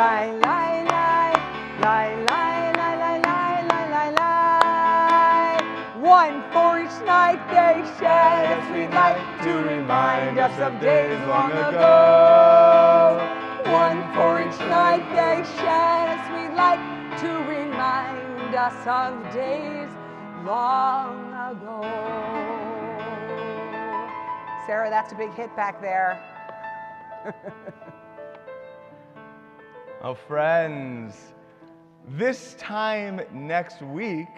Lie, lie, lie, lie, lie, lie, lie, lie, lie, lie, lie. One for each night they shed a sweet light to remind us of days long ago. One for each night they shed a sweet light to remind us of days long ago. Sarah, that's a big hit back there. Oh, friends, this time next week,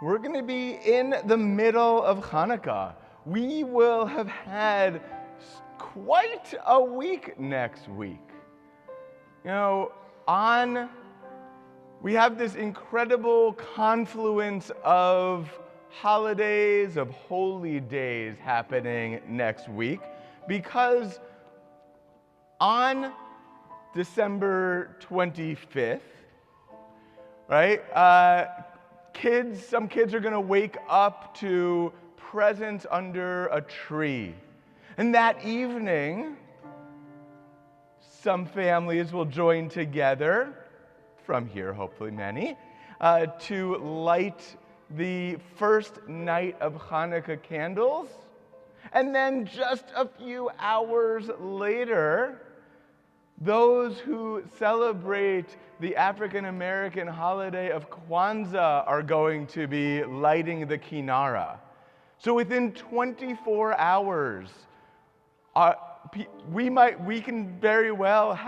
we're going to be in the middle of Hanukkah. We will have had quite a week next week. You know, we have this incredible confluence of holidays, of holy days happening next week, because on December 25th, right, some kids are going to wake up to presents under a tree. And that evening, some families will join together, from here hopefully many, to light the first night of Hanukkah candles. And then just a few hours later, those who celebrate the African American holiday of Kwanzaa are going to be lighting the Kinara. So within 24 hours, we can very well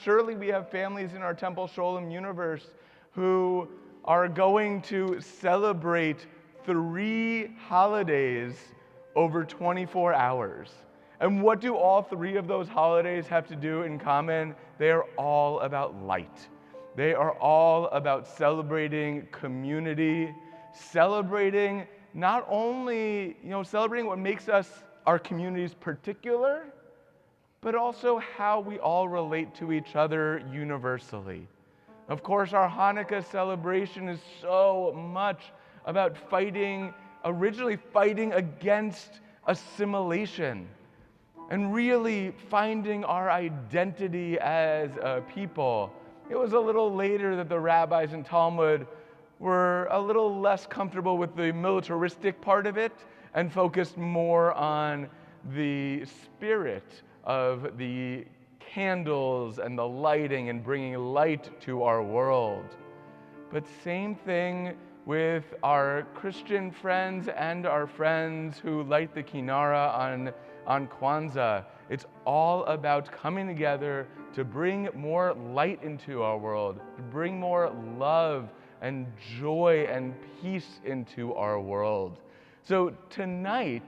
surely we have families in our Temple Sholem universe who are going to celebrate 3 holidays over 24 hours. And what do all 3 of those holidays have to do in common? They are all about light. They are all about celebrating community, celebrating not only, celebrating what makes our communities particular, but also how we all relate to each other universally. Of course, our Hanukkah celebration is so much about originally fighting against assimilation, and really finding our identity as a people. It was a little later that the rabbis in Talmud were a little less comfortable with the militaristic part of it and focused more on the spirit of the candles and the lighting and bringing light to our world. But same thing with our Christian friends and our friends who light the Kinara on Kwanzaa. It's all about coming together to bring more light into our world, to bring more love and joy and peace into our world. So tonight,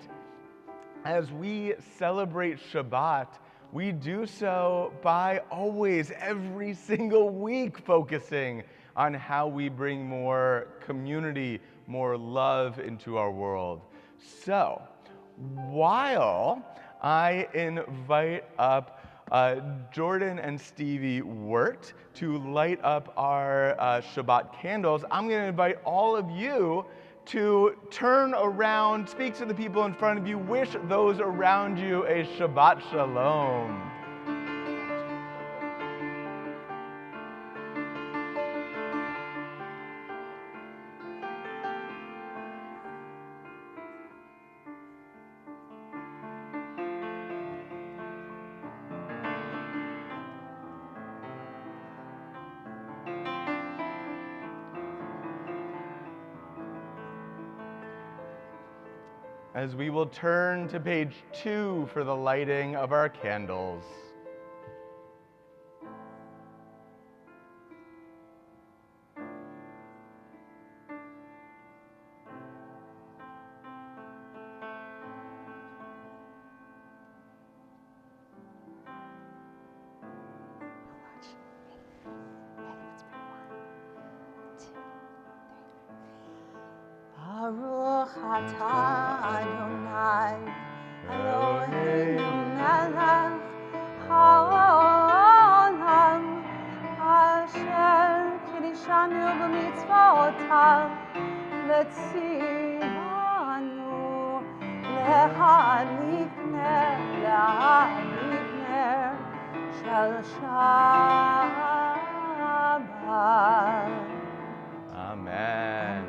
as we celebrate Shabbat, we do so by always, every single week, focusing on how we bring more community, more love into our world. So, while I invite up Jordan and Stevie Wirt to light up our Shabbat candles, I'm going to invite all of you to turn around, speak to the people in front of you, wish those around you a Shabbat Shalom. As we will turn to page 2 for the lighting of our candles. Baruch atah Adonai Eloheinu melech haolam asher kiddushanu b'mitzvotav letzivanu להדליק נר של שבת. Amen.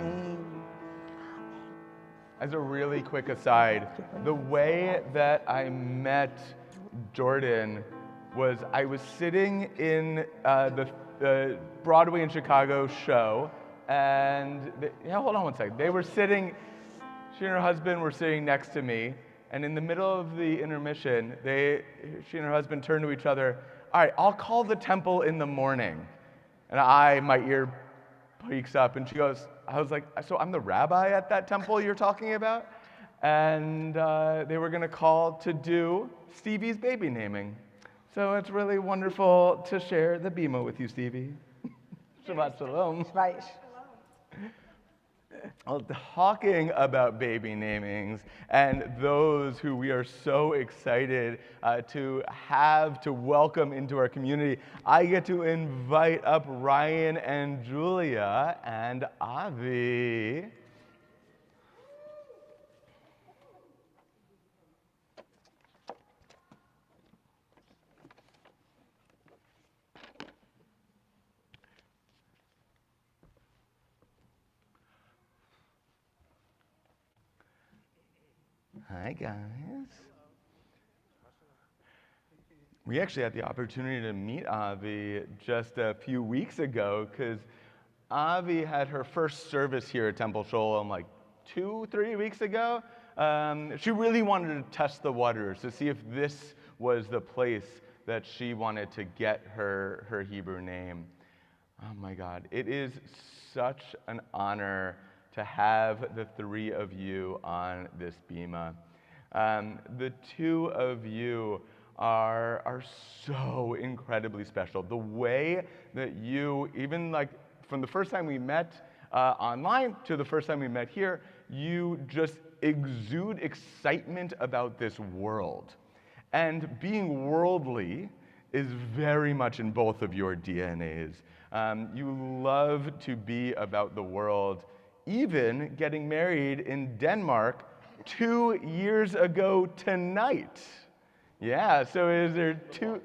As a really quick aside, the way that I met Jordan was I was sitting in the Broadway in Chicago show, and hold on one second. They were sitting, she and her husband were sitting next to me, and in the middle of the intermission, she and her husband turned to each other, all right, I'll call the temple in the morning. And my ear peeks up, and she goes, I was like, so I'm the rabbi at that temple you're talking about? And they were going to call to do Stevie's baby naming. So it's really wonderful to share the bima with you, Stevie. Shabbat Shalom. Right. Well, talking about baby namings and those who we are so excited to welcome into our community, I get to invite up Ryan and Julia and Avi. Hi, guys. We actually had the opportunity to meet Avi just a few weeks ago because Avi had her first service here at Temple Sholem like 2-3 weeks ago. She really wanted to test the waters to see if this was the place that she wanted to get her Hebrew name. Oh my God, it is such an honor to have the three of you on this bima. The two of you are so incredibly special. The way that you, even like from the first time we met online to the first time we met here, you just exude excitement about this world. And being worldly is very much in both of your DNAs. You love to be about the world, even getting married in Denmark 2 years ago tonight. Yeah, so is there 2?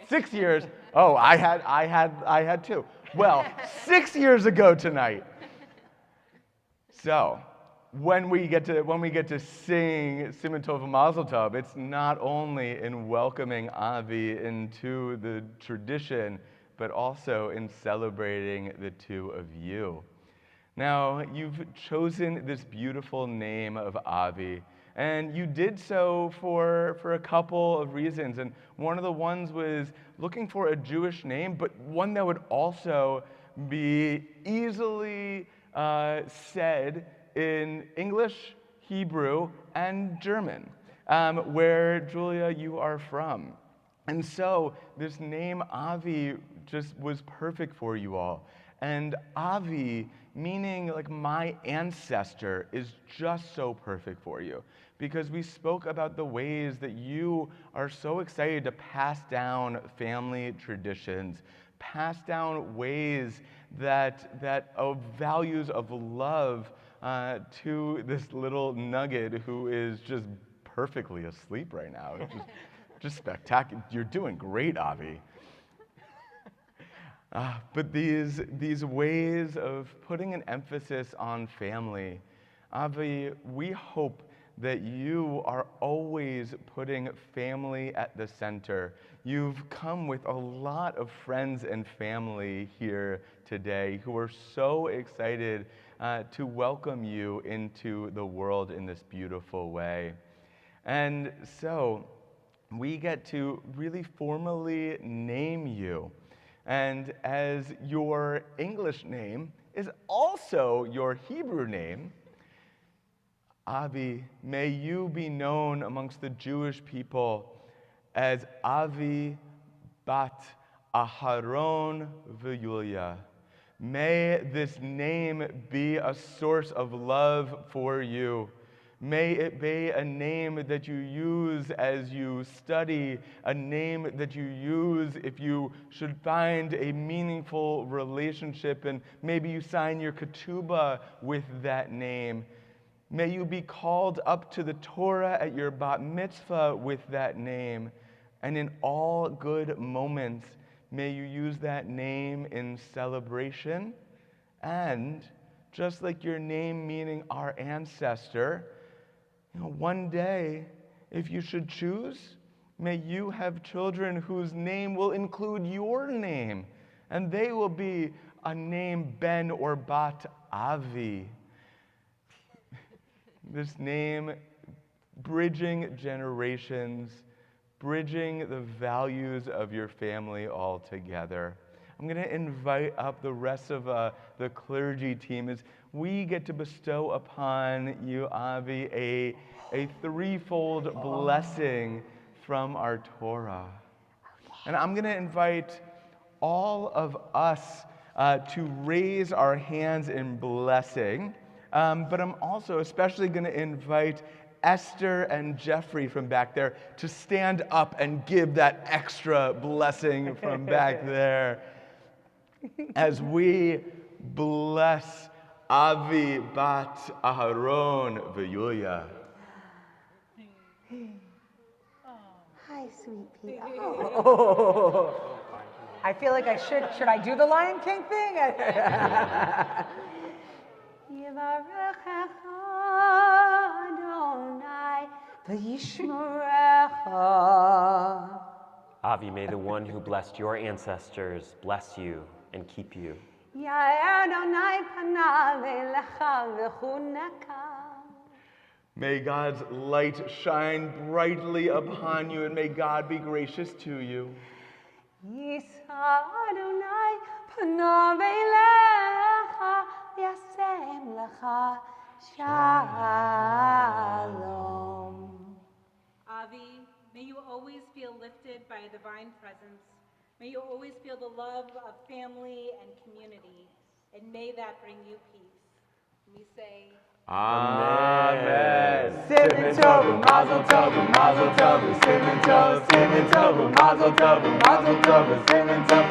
6 years. Oh, I had 2. Well, 6 years ago tonight. So, when we get to sing Siman Tov Mazel Tov, it's not only in welcoming Avi into the tradition, but also in celebrating the two of you. Now, you've chosen this beautiful name of Avi, and you did so for a couple of reasons. And one of the ones was looking for a Jewish name, but one that would also be easily said in English Hebrew, and German, where, Julia, you are from. And so this name Avi just was perfect for you all. And Avi, meaning like my ancestor, is just so perfect for you, because we spoke about the ways that you are so excited to pass down family traditions, pass down ways that of values of love to this little nugget who is just perfectly asleep right now. It's just spectacular. You're doing great, Avi. But these ways of putting an emphasis on family, Avi, we hope that you are always putting family at the center. You've come with a lot of friends and family here today who are so excited to welcome you into the world in this beautiful way. And so we get to really formally name you. And as your English name is also your Hebrew name, Avi, may you be known amongst the Jewish people as Avi Bat Aharon V'Yulia. May this name be a source of love for you. May it be a name that you use as you study, a name that you use if you should find a meaningful relationship, and maybe you sign your ketubah with that name. May you be called up to the Torah at your bat mitzvah with that name. And in all good moments, may you use that name in celebration. And just like your name meaning our ancestor, one day, if you should choose, may you have children whose name will include your name, and they will be a name Ben or Bat Avi. This name bridging generations, bridging the values of your family all together. I'm going to invite up the rest of the clergy team as we get to bestow upon you, Avi, a threefold blessing from our Torah. And I'm going to invite all of us to raise our hands in blessing, but I'm also especially going to invite Esther and Jeffrey from back there to stand up and give that extra blessing from back there as we bless Avi Bat Aharon V'Yulia. Hi, sweet pea. Oh. I feel like I should I do the Lion King thing? Avi, may the one who blessed your ancestors bless you and keep you. May God's light shine brightly upon you, and may God be gracious to you. Avi, may you always feel lifted by a divine presence. May you always feel the love of family and community, and may that bring you peace. We say, Amen. Simon Tov, Mazel Tov, Mazel Tov, Simon Tov, Mazel Tov, Mazel Tov, Simon Tov,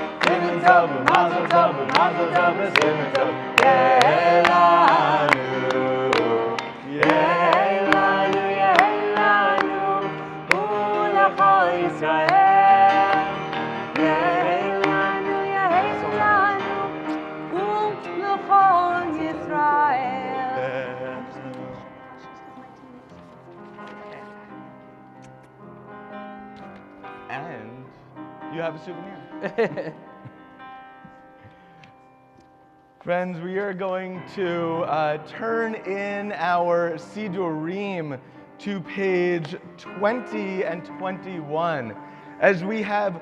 Mazel Tov, Mazel Tov, Simon Tov. Yehelanu, Yehelanu, Yehelanu, Ulechol Yisrael. Yehelanu, Yehelanu, Ulechol Yisrael. And you have a souvenir. Friends, we are going to turn in our Sidurim to page 20 and 21 as we have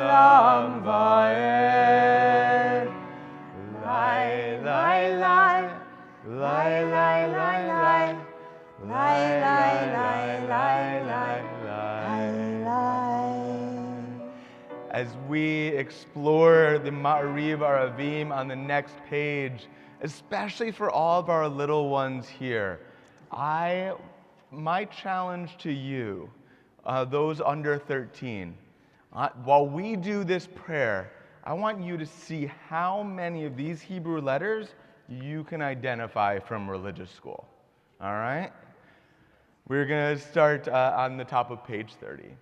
as we explore the Ma'ariv Aravim on the next page, especially for all of our little ones here, my challenge to you, those under 13, while we do this prayer, I want you to see how many of these Hebrew letters you can identify from religious school. All right? We're going to start on the top of page 30.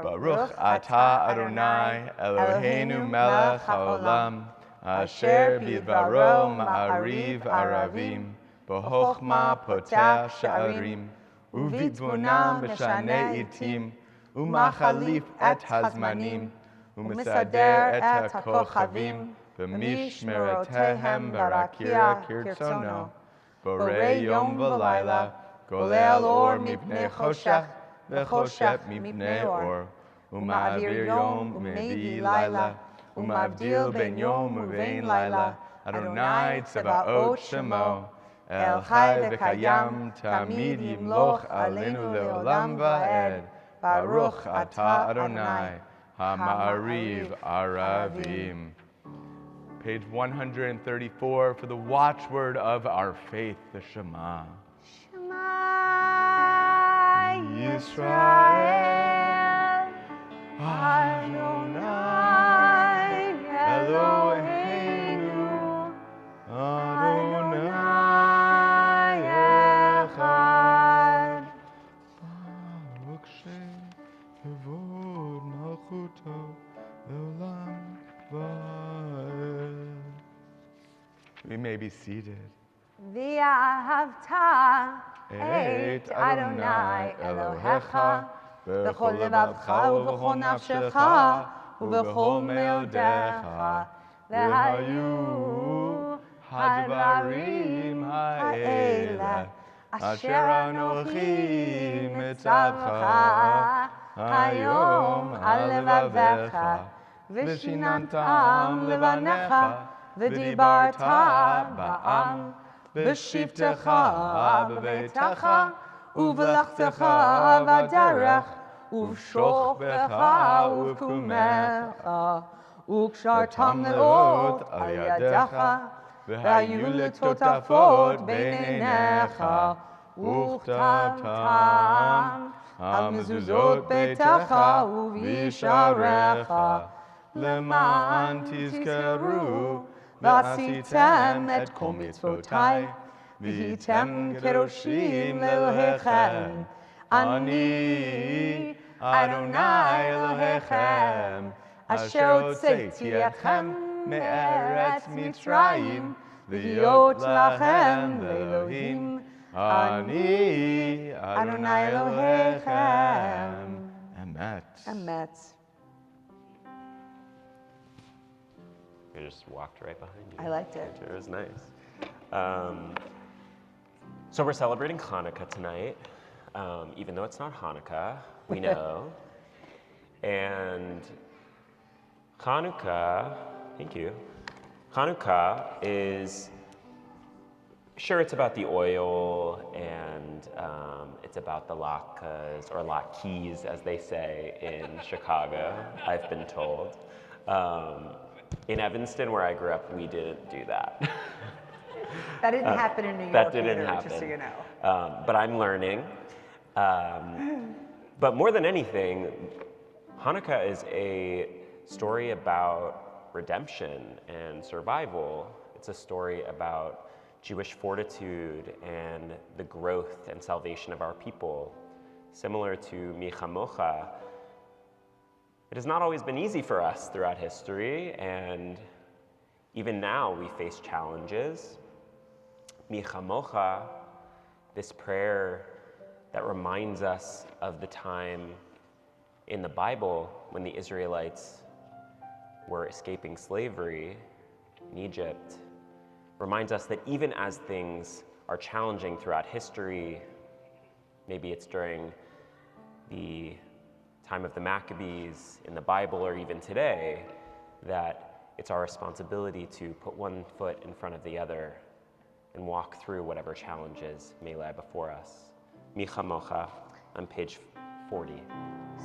Baruch atah Adonai Eloheinu melech haolam asher bidvaro ma'ariv aravim b'chokhmah potech sha'arim uvitvuna meshane itim umachalif et hazmanim umesader et hakochavim b'mishmeretehem barakia kirtzono borei yom v'layla golel or mipnei choshech v'choshech mipnei or uma'avir yom u'mevii layla uma'avdil ben yom u'vein layla Adonai tzevaot shemo El chai v'kayam tamid yimloch aleinu leolam va'ed Baruch atah Adonai ha'ma'ariv aravim. Page 134 for the watchword of our faith, the Shema. Yisrael, Adonai, Eloheinu, Adonai Echad. Baruch Shem Kavod Malchuto Leolam Va'ed. We may be seated. V'ahavta et Adonai Elohecha b'chol levavcha u'b'chol nafshecha u'b'chol meodecha v'hayu hadvarim ha'ele asher anochi mitzavcha hayom al levavecha v'shinantam levanecha v'dibarta ba'am B'shivtecha b'beitecha u'v'lachtecha b'derech u'v'shochbecha u'v'kumecha u'kshartam le'ot al yadecha v'hayu letotafot b'neinecha u'chtamtam al mezuzot beitecha u'v'yisharecha למען תזכרו ועשיתם את כל מצוותיי והייתם קדושים לאלוהיכם אני אדוני אלוהיכם אשר הוצאתי אתכם מארץ מצרים להיות לכם לאלוהים אני אדוני אלוהיכם. Emet. אמת. I just walked right behind you. I liked it. It was nice. So we're celebrating Hanukkah tonight, even though it's not Hanukkah, we know. And Hanukkah, thank you. Hanukkah is, sure, it's about the oil and it's about the latkes, or latkes as they say in Chicago, I've been told. In Evanston, where I grew up, we didn't do that. That didn't happen in New York. That didn't either, happen. Just so you know. But I'm learning. But more than anything, Hanukkah is a story about redemption and survival. It's a story about Jewish fortitude and the growth and salvation of our people. Similar to Michamocha, it has not always been easy for us throughout history, and even now we face challenges. Michamocha, this prayer that reminds us of the time in the Bible when the Israelites were escaping slavery in Egypt, reminds us that even as things are challenging throughout history, maybe it's during the time of the Maccabees in the Bible or even today, that it's our responsibility to put one foot in front of the other and walk through whatever challenges may lie before us. Michamocha on page 40.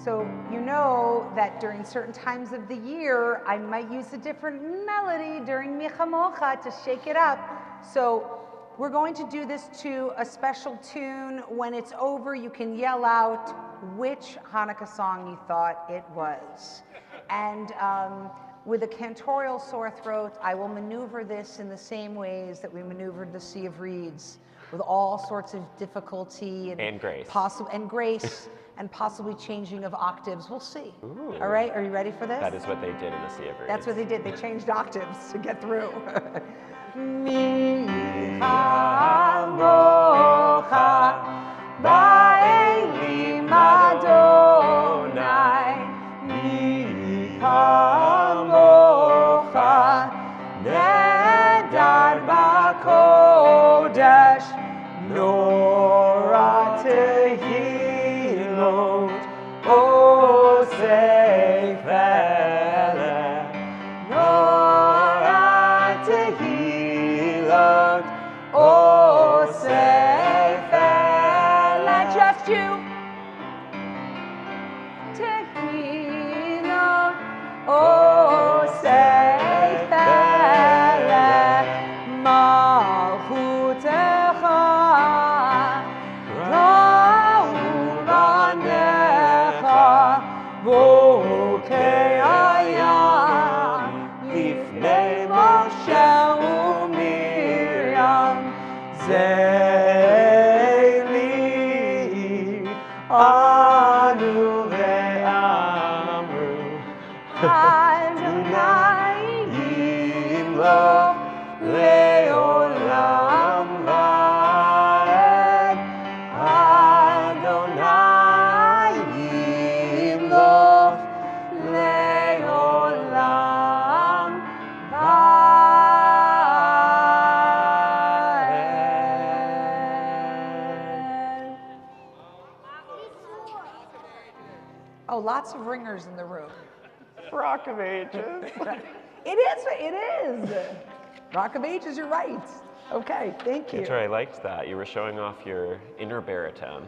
So you know that during certain times of the year, I might use a different melody during Michamocha to shake it up. So we're going to do this to a special tune. When it's over, you can yell out which Hanukkah song you thought it was. And with a cantorial sore throat, I will maneuver this in the same ways that we maneuvered the Sea of Reeds, with all sorts of difficulty and grace. Grace. And possibly changing of octaves. We'll see. Ooh. All right, are you ready for this? That is what they did in the Sea of Reeds. That's what they did. They changed octaves to get through. Oh, say fella, Nora Tehilot. Oh, say fella, just you. Tehilot. Oh, say fella, Malchutecha. Vokei Ayam Lifnei Moshe uMiriam Zeili Anu ve'amru Adonai Yimloch le'olam va'ed Adonai Yimloch le'olam va'ed. Oh, lots of ringers in the room. Rock of Ages. It is. Rock of Ages, you're right. Okay, thank you. Peter, I liked that. You were showing off your inner baritone.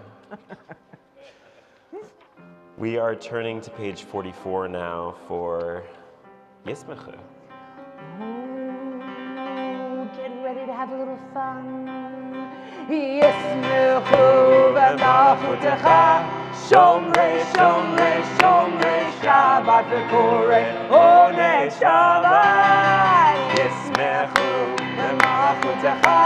We are turning to page 44 now for Yismechu. Oh, get ready to have a little fun. Yismechu v'malchutecha Shomrei, Shomrei, Shomrei Shabbat v'korei Onei Shabbat. Yismechu v'malchutecha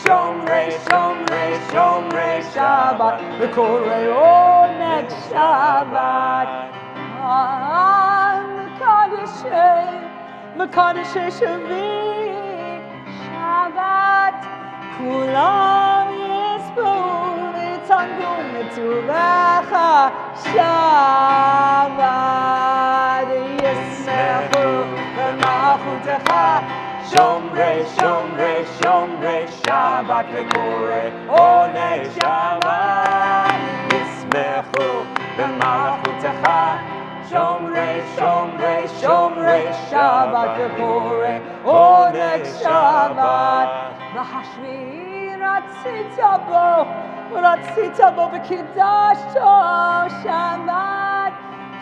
Shomrei, Shomrei, Shomrei Shabbat v'korei Onei Shabbat. Mekadeshei Shavit Shabbat Kulam Yisbou V'Tangu Meturecha Shabbat. Yismechu v'malchutecha Shomrei, Shomrei, Shomrei Shabbat v'korei Onei Shabbat. Yismechu v'malchutecha Shomrei, Shomrei, Shomrei Shabbat v'korei Onei Shabbat. V'hashvi ratzita bo v'kidashto Shabbat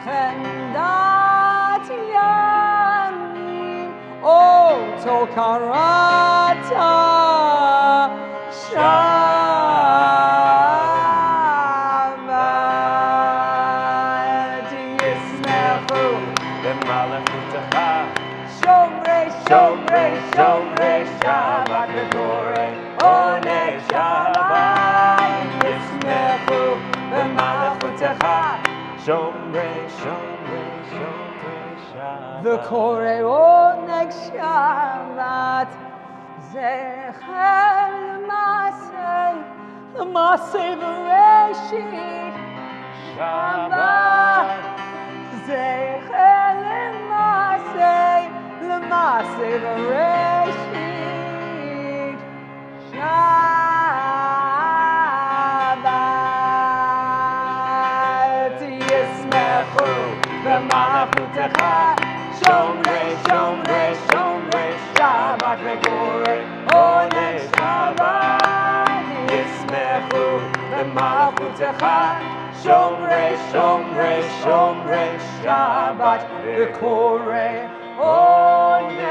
Chendat yamim O tokarata Shabbat. Yismechu v'malchutecha Shomrei, Shomrei, Shomrei Shabbat v'korei Onei Shabbat. Yismechu v'malchutecha Shomrei, Shomrei, Shomrei Shabbat. v'korei Onei Shabbat. Zecher l'masei v'reshit Shabbat. Zecher l'masei v'reshit Shabbat. Yismechu v'malchutecha Shomrei, Shomrei, Shomrei Shabbat v'korei Onei Shabbat. Yismechu v'malchutecha Shomrei, Shomrei, Shomrei, Shabbat, V'korei, Onei,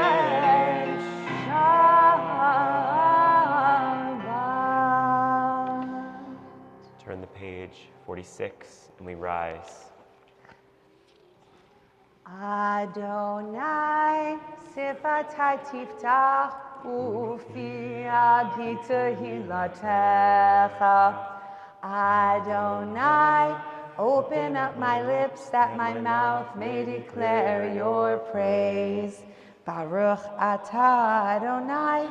Shabbat. Turn the page, 46, and we rise. Adonai, sifatai tiftach, ufi agita hilatecha. Adonai, open up my lips that my mouth may declare your praise. Baruch atah Adonai,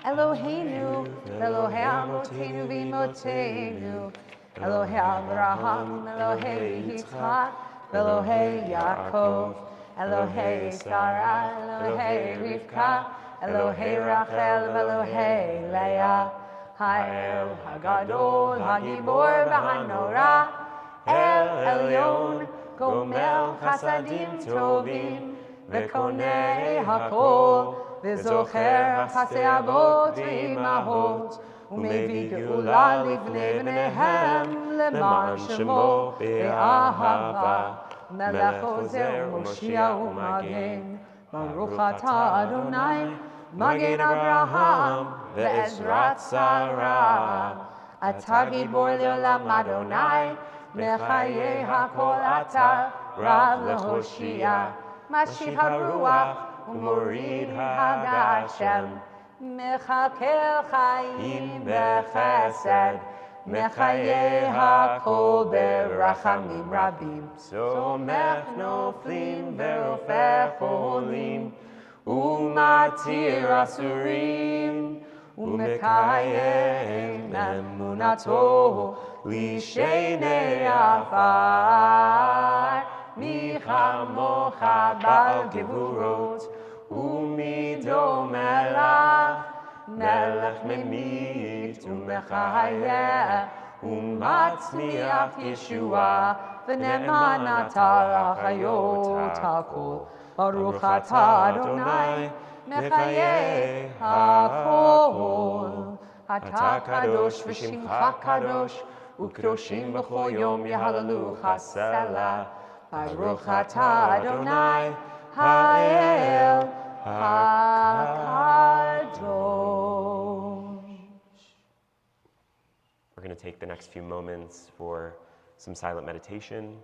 Eloheinu, Elohei Avotenu v'imotenu, Elohei Abraham, Elohei Yitzchak, Elohei Yaakov, Elohei Sarah, Elohei Rivka, Elohei Rachel, Elohei Leah. Ha'el Hagadol, Hagibor v'Hanora, El Elyon, Gomel Chasadim Tovim, V'konei Hakol, V'zocher Chasei Avot v'Imahot, U'mevii Geula livnei bneihem, Leman Shemo be'ahava, Melech Ozer u'Moshiach u'Magen, Baruch atah Adonai, Magen Abraham, Ve'ezrat Sarah. Atah Gibor le'olam Adonai, Mechayei hakol atah, Rav le'Hoshia, Mashiach haruach, U'morid haGashem, Mechakel chayim b'chesed, Mechayei hakol berachamim rabim, Somech noflim ve'ofech olim, Umatir asurim, Umekayem emunato, Lishenei afar, Michamocha bal gevurot, Umido melach, Melech memit umechayeh, Umatzmiach Yeshua, V'ne'eman atah achayot hakol. Baruch atah Adonai, Mechayei hakol. Atah kadosh v'shimcha kadosh, u'kedoshim b'chol yom yehalalucha selah. Baruch atah Adonai, ha'el hakadosh. We're going to take the next few moments for some silent meditation,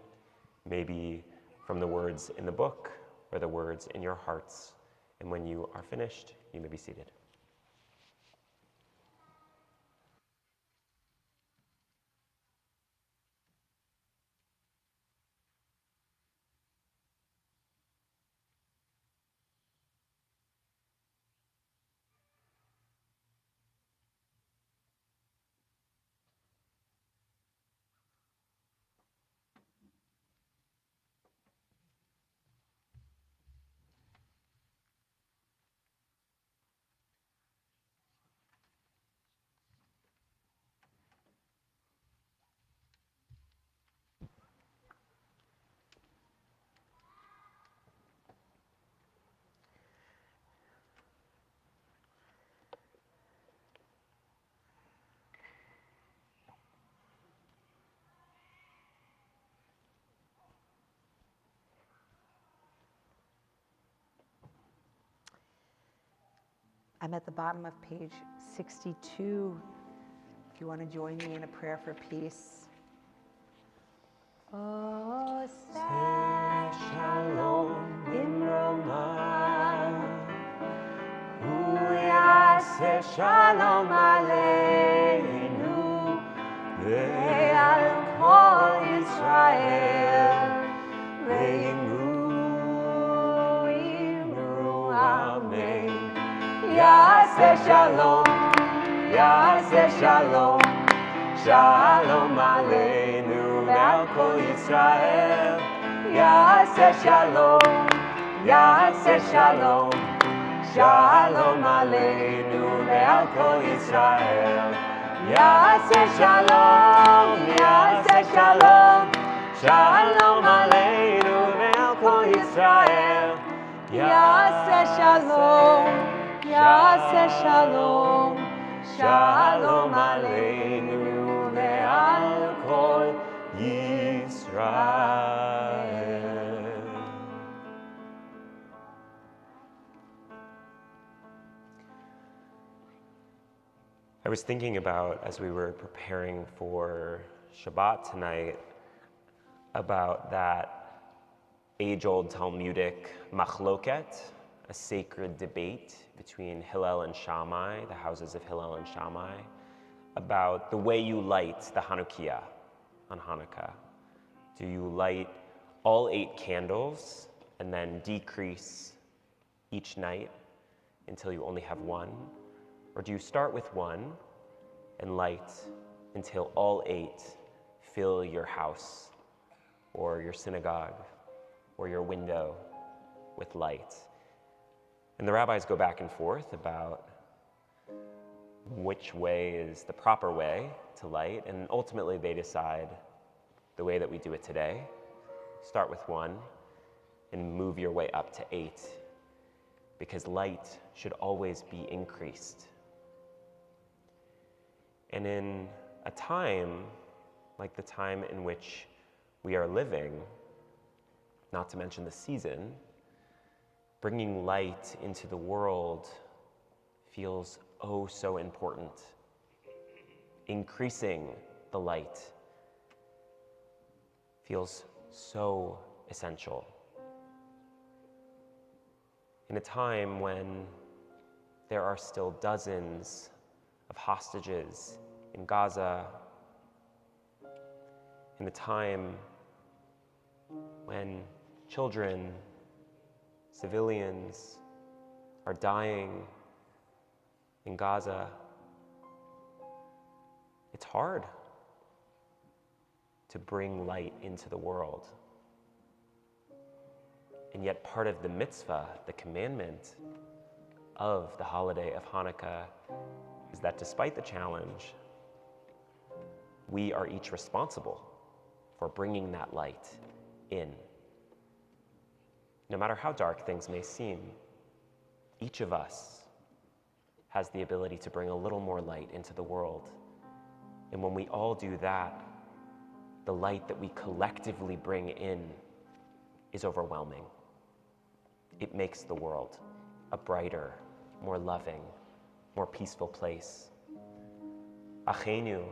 maybe from the words in the book or the words in your hearts. And when you are finished, you may be seated. I'm at the bottom of page 62. If you want to join me in a prayer for peace. Oh, say shalom imromah, hu yaseh shalom aleinu, ve'al kol Yisrael, ve'imru amen. Yaseh shalom, Yaseh shalom, shalom aleinu ve'al kol Yisrael. Yaseh shalom, Yaseh shalom, shalom aleinu ve'al kol Yisrael. Yaseh shalom, Yaseh shalom, shalom aleinu ve'al kol Yisrael. Yaseh shalom, Yaseh shalom, shalom aleinu ve'al kol Yisrael. I was thinking about, as we were preparing for Shabbat tonight, about that age-old Talmudic machloket, a sacred debate between Hillel and Shammai, the houses of Hillel and Shammai, about the way you light the Hanukkah on Hanukkah. Do you light all 8 candles and then decrease each night until you only have 1? Or do you start with 1 and light until all 8 fill your house or your synagogue or your window with light? And the rabbis go back and forth about which way is the proper way to light, and ultimately they decide the way that we do it today. Start with 1 and move your way up to 8, because light should always be increased. And in a time like the time in which we are living, not to mention the season, bringing light into the world feels oh so important. Increasing the light feels so essential. In a time when there are still dozens of hostages in Gaza, in a time when children, civilians are dying in Gaza, it's hard to bring light into the world. And yet part of the mitzvah, the commandment of the holiday of Hanukkah, is that despite the challenge, we are each responsible for bringing that light in. No matter how dark things may seem, each of us has the ability to bring a little more light into the world. And when we all do that, the light that we collectively bring in is overwhelming. It makes the world a brighter, more loving, more peaceful place. Achenu,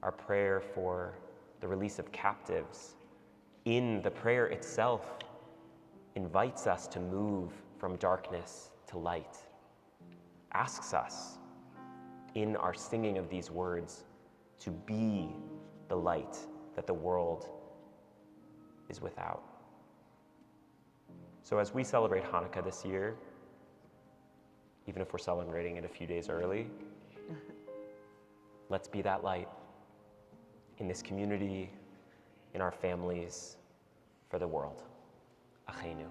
our prayer for the release of captives, in the prayer itself invites us to move from darkness to light, asks us in our singing of these words to be the light that the world is without. So as we celebrate Hanukkah this year, even if we're celebrating it a few days early, let's be that light in this community, in our families, for the world. Achenu.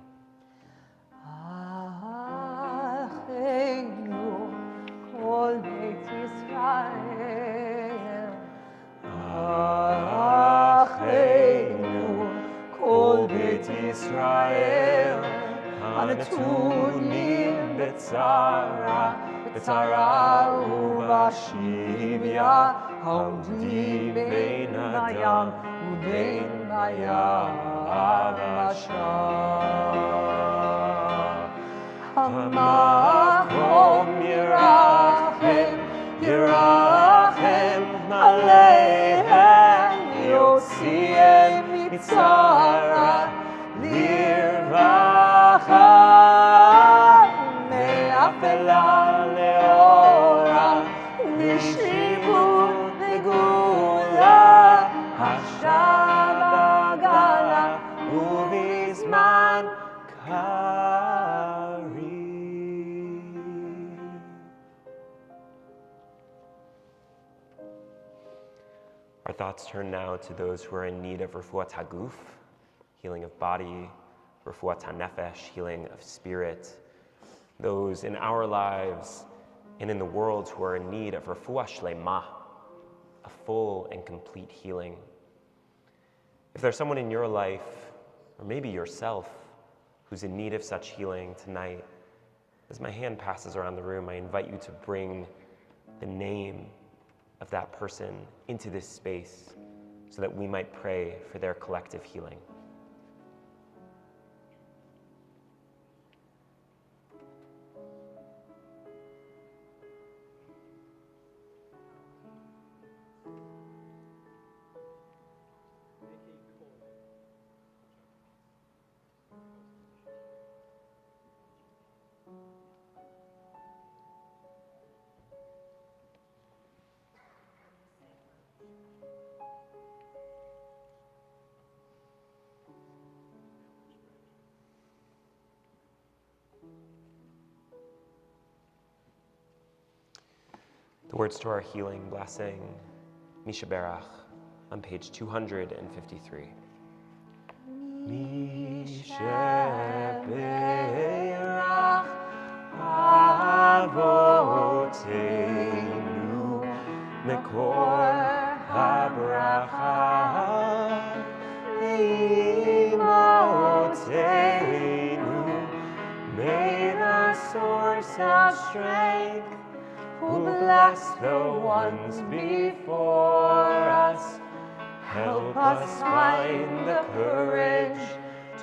Achenu, kol Beit Yisrael. Achenu, kol Beit Yisrael. Hanatunim betzara, betzara ubashivya, העומדים בין הים ובין ביבשה. המקום ירחם, ירחם עליהם, יוציאם מצרה לרווחה, מאפלה לאורה, לשלימות וגאולה, עכשיו הגלה ובזמן קריב. Our thoughts turn now to those who are in need of refuat haguf, healing of body, refuat hanefesh, healing of spirit, those in our lives and in the world who are in need of refuah shlema, a full and complete healing. If there's someone in your life, or maybe yourself, who's in need of such healing tonight, as my hand passes around the room, I invite you to bring the name of that person into this space so that we might pray for their collective healing. The words to our healing blessing, Misha Berach, on page 253. Misha Berach Avoteinu Mekor HaBracha Leimotzeinu. May the source of strength who bless the ones before us help us find the courage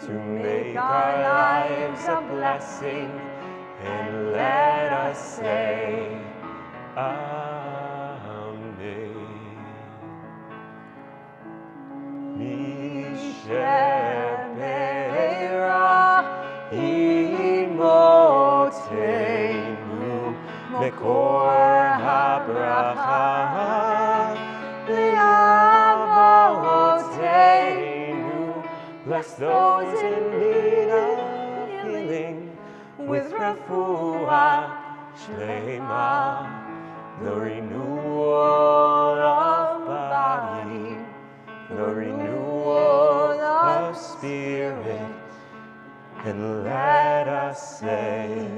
to make our lives a blessing, and let us say, Amen. Misha Berach Imoteinu Mekor HaBracha Le'avoteinu. Bless those in need of healing with refuah shlema, the renewal of body, the renewal of spirit, and let us say,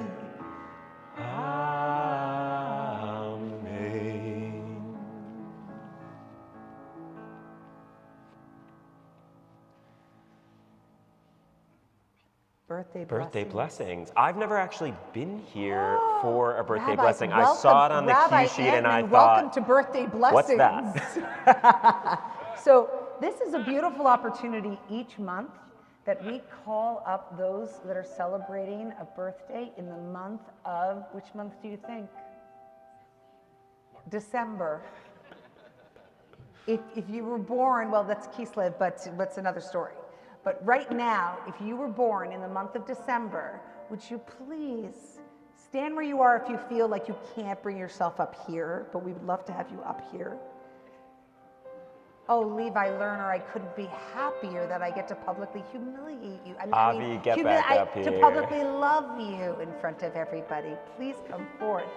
Amen. Birthday blessings. I've never actually been here for a birthday Rabbi, blessing. I welcome, saw it on the Rabbi cue sheet and I Antman, thought, welcome to birthday blessings. what's that? So this is a beautiful opportunity each month that we call up those that are celebrating a birthday in the month of, which month do you think? December. If you were born, well, that's Kislev, but that's another story. But right now, if you were born in the month of December, would you please stand where you are if you feel like you can't bring yourself up here, but we would love to have you up here. Oh, Levi Lerner, I couldn't be happier that I get to publicly humiliate you. Avi, get back up here. To publicly love you in front of everybody. Please come forth.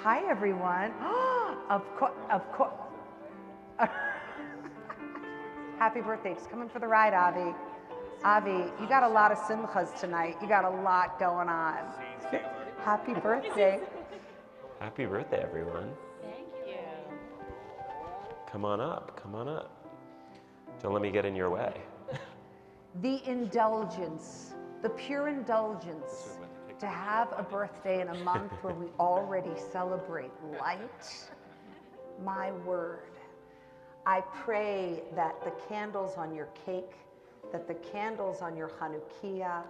Hi, everyone. Of course. Happy birthday. Just coming for the ride, Avi. Avi, you got a lot of simchas tonight. You got a lot going on. Happy birthday. Happy birthday, everyone. Thank you. Come on up, come on up. Don't let me get in your way. The indulgence, the pure indulgence to have a birthday in a month where we already celebrate light. My word. I pray that the candles on your cake, that the candles on your Chanukiah,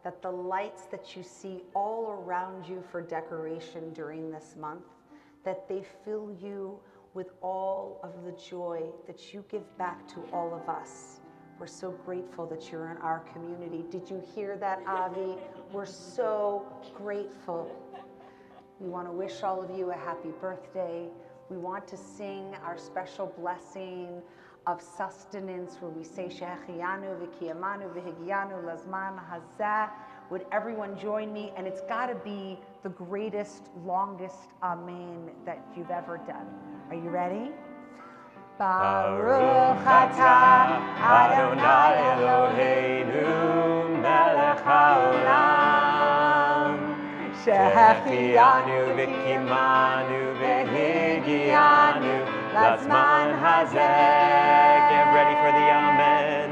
that the lights that you see all around you for decoration during this month, that they fill you with all of the joy that you give back to all of us. We're so grateful that you're in our community. Did you hear that, Avi? We're so grateful. We want to wish all of you a happy birthday. We want to sing our special blessing of sustenance where we say Shechianu v'kiyamanu v'higianu lazman hazeh. Would everyone join me? And it's got to be the greatest, longest amen that you've ever done. Are you ready? Baruch atah Adonai Eloheinu melech haolam Shechianu v'kiyamanu v'higianu lazman hazeh. Get ready for the amen.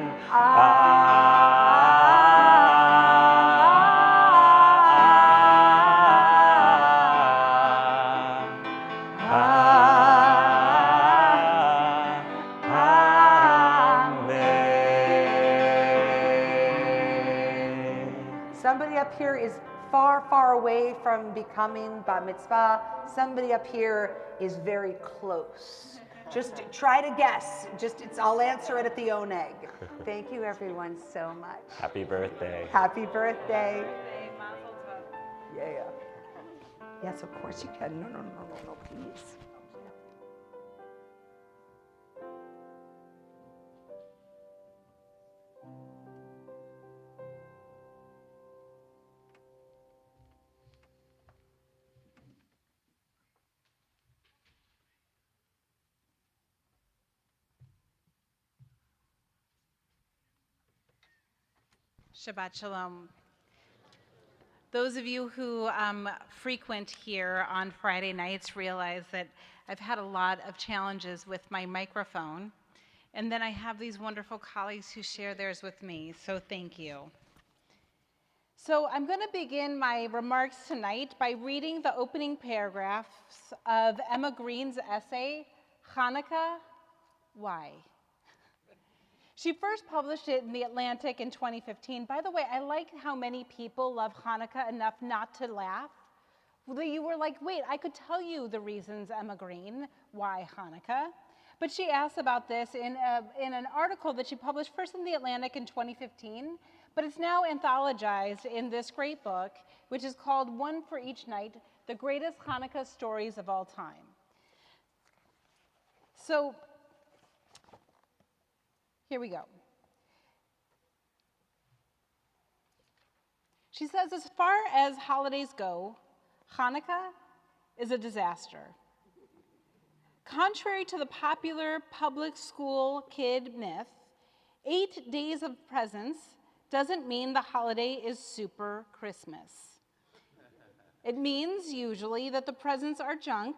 Somebody up here is far, far away from becoming bar mitzvah. Somebody up here is very close. Just try to guess. I'll answer it at the oneg. Thank you, everyone, so much. Happy birthday. Happy birthday. Mazel tov. Yeah. Yes, of course you can. No, please. Shabbat Shalom. Those of you who frequent here on Friday nights realize that I've had a lot of challenges with my microphone, and then I have these wonderful colleagues who share theirs with me, so thank you. So I'm going to begin my remarks tonight by reading the opening paragraphs of Emma Green's essay, Hanukkah, Why? She first published it in The Atlantic in 2015. By the way, I like how many people love Hanukkah enough not to laugh. You were like, wait, I could tell you the reasons, Emma Green, why Hanukkah. But she asked about this in an article that she published first in The Atlantic in 2015, but it's now anthologized in this great book, which is called One for Each Night, The Greatest Hanukkah Stories of All Time. So, here we go. She says, as far as holidays go, Hanukkah is a disaster. Contrary to the popular public school kid myth, 8 days of presents doesn't mean the holiday is super Christmas. It means usually that the presents are junk,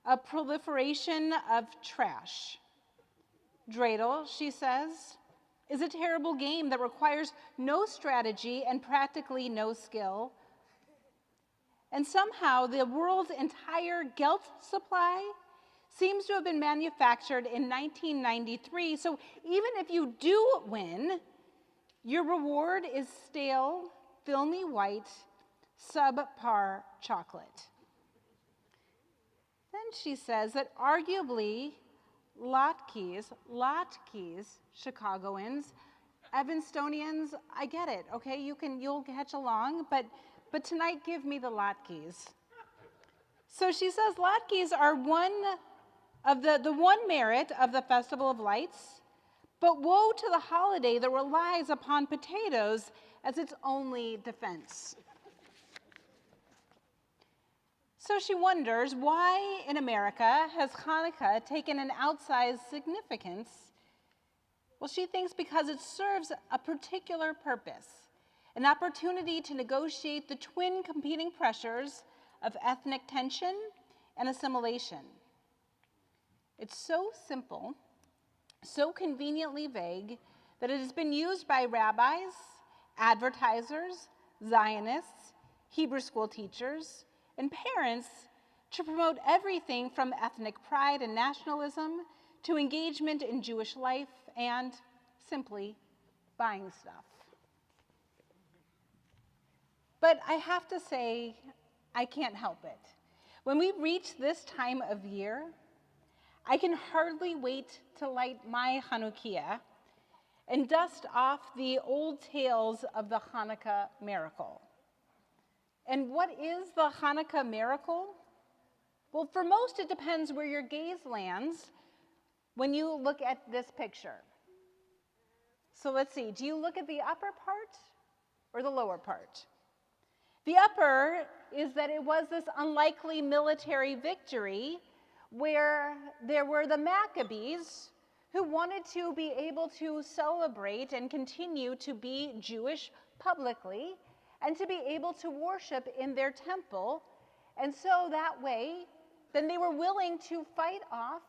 a proliferation of trash. Dreidel, she says, is a terrible game that requires no strategy and practically no skill. And somehow the world's entire gelt supply seems to have been manufactured in 1993. So even if you do win, your reward is stale, filmy white, subpar chocolate. Then she says that arguably latkes, Chicagoans, Evanstonians, I get it, okay? You'll catch along, but tonight give me the latkes. So she says latkes are one of the one merit of the Festival of Lights, but woe to the holiday that relies upon potatoes as its only defense. So she wonders why in America has Hanukkah taken an outsized significance? Well, she thinks because it serves a particular purpose, an opportunity to negotiate the twin competing pressures of ethnic tension and assimilation. It's so simple, so conveniently vague, that it has been used by rabbis, advertisers, Zionists, Hebrew school teachers, and parents to promote everything from ethnic pride and nationalism to engagement in Jewish life and simply buying stuff. But I have to say, I can't help it. When we reach this time of year, I can hardly wait to light my Hanukkah and dust off the old tales of the Hanukkah miracle. And what is the Hanukkah miracle? Well, for most, it depends where your gaze lands when you look at this picture. So let's see, do you look at the upper part or the lower part? The upper is that it was this unlikely military victory where there were the Maccabees who wanted to be able to celebrate and continue to be Jewish publicly and to be able to worship in their temple. And so that way, then they were willing to fight off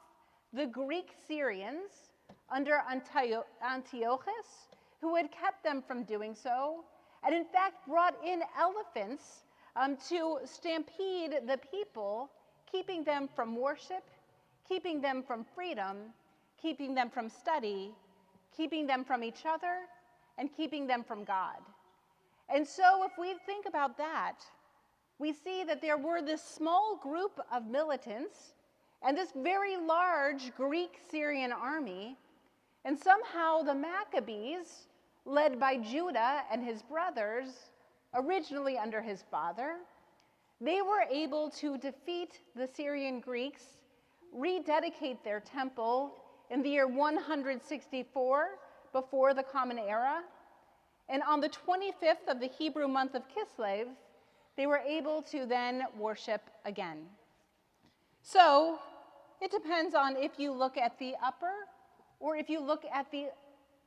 the Greek Syrians under Antiochus, who had kept them from doing so, and in fact brought in elephants to stampede the people, keeping them from worship, keeping them from freedom, keeping them from study, keeping them from each other, and keeping them from God. And so if we think about that, we see that there were this small group of militants and this very large Greek-Syrian army, and somehow the Maccabees, led by Judah and his brothers, originally under his father, they were able to defeat the Syrian Greeks, rededicate their temple in the year 164 before the Common Era, and on the 25th of the Hebrew month of Kislev, they were able to then worship again. So it depends on if you look at the upper or if you look at the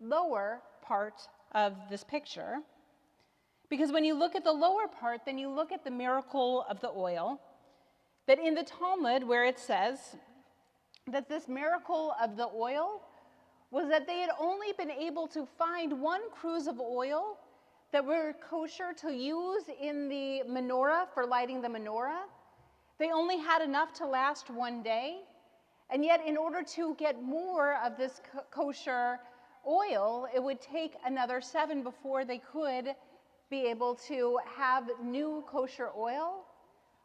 lower part of this picture. Because when you look at the lower part, then you look at the miracle of the oil, that in the Talmud where it says that this miracle of the oil was that they had only been able to find one cruse of oil that were kosher to use in the menorah, for lighting the menorah. They only had enough to last one day. And yet, in order to get more of this kosher oil, it would take another 7 before they could be able to have new kosher oil.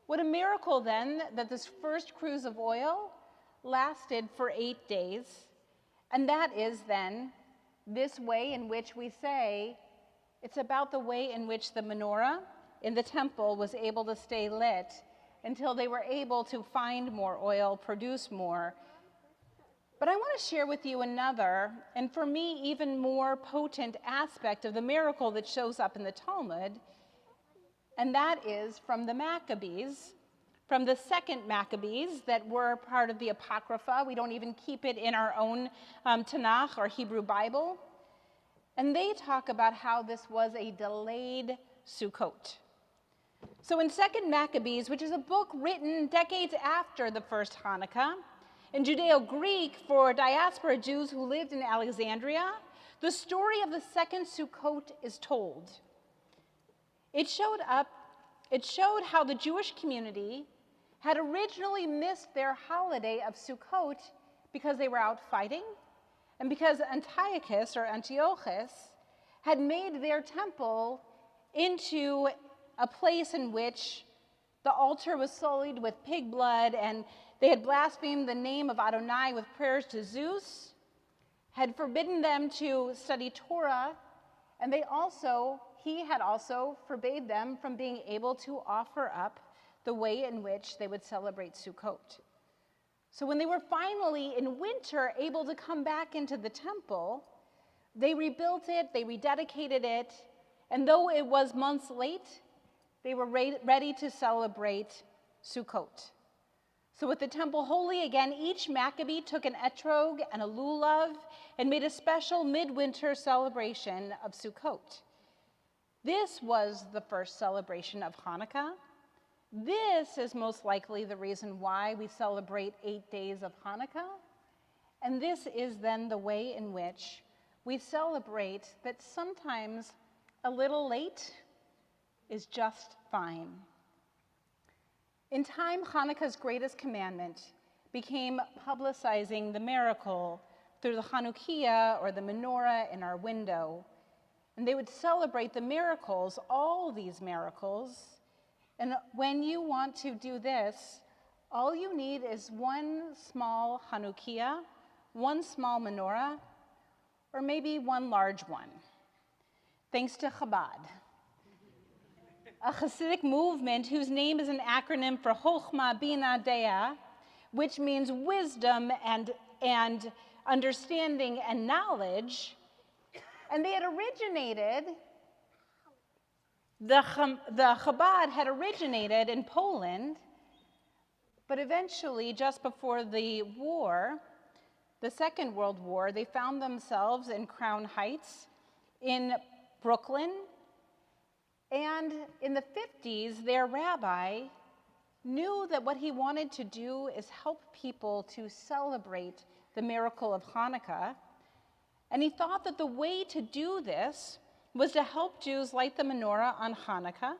What a miracle then that this first cruse of oil lasted for 8 days. And that is then this way in which we say it's about the way in which the menorah in the temple was able to stay lit until they were able to find more oil, produce more. But I want to share with you another, and for me, even more potent aspect of the miracle that shows up in the Talmud, and that is from the Maccabees, from the second Maccabees that were part of the Apocrypha. We don't even keep it in our own Tanakh or Hebrew Bible. And they talk about how this was a delayed Sukkot. So in 2nd Maccabees, which is a book written decades after the first Hanukkah, in Judeo-Greek for diaspora Jews who lived in Alexandria, the story of the second Sukkot is told. It showed how the Jewish community had originally missed their holiday of Sukkot because they were out fighting, and because Antiochus had made their temple into a place in which the altar was sullied with pig blood, and they had blasphemed the name of Adonai with prayers to Zeus, had forbidden them to study Torah, and he had also forbade them from being able to offer up the way in which they would celebrate Sukkot. So when they were finally in winter able to come back into the temple, they rebuilt it, they rededicated it, and though it was months late, they were ready to celebrate Sukkot. So with the temple holy again, each Maccabee took an etrog and a lulav and made a special midwinter celebration of Sukkot. This was the first celebration of Hanukkah. This is most likely the reason why we celebrate 8 days of Hanukkah. And this is then the way in which we celebrate that sometimes a little late is just fine. In time, Hanukkah's greatest commandment became publicizing the miracle through the Chanukiah or the menorah in our window. And they would celebrate the miracles, all these miracles. And when you want to do this, all you need is one small Chanukiah, one small menorah, or maybe one large one. Thanks to Chabad, a Hasidic movement whose name is an acronym for Chochmah Bina Dea, which means wisdom and understanding and knowledge. And they had originated, the Chabad had originated in Poland, but eventually, just before the war, the Second World War, they found themselves in Crown Heights in Brooklyn. And in the 50s, their rabbi knew that what he wanted to do is help people to celebrate the miracle of Hanukkah. And he thought that the way to do this was to help Jews light the menorah on Hanukkah.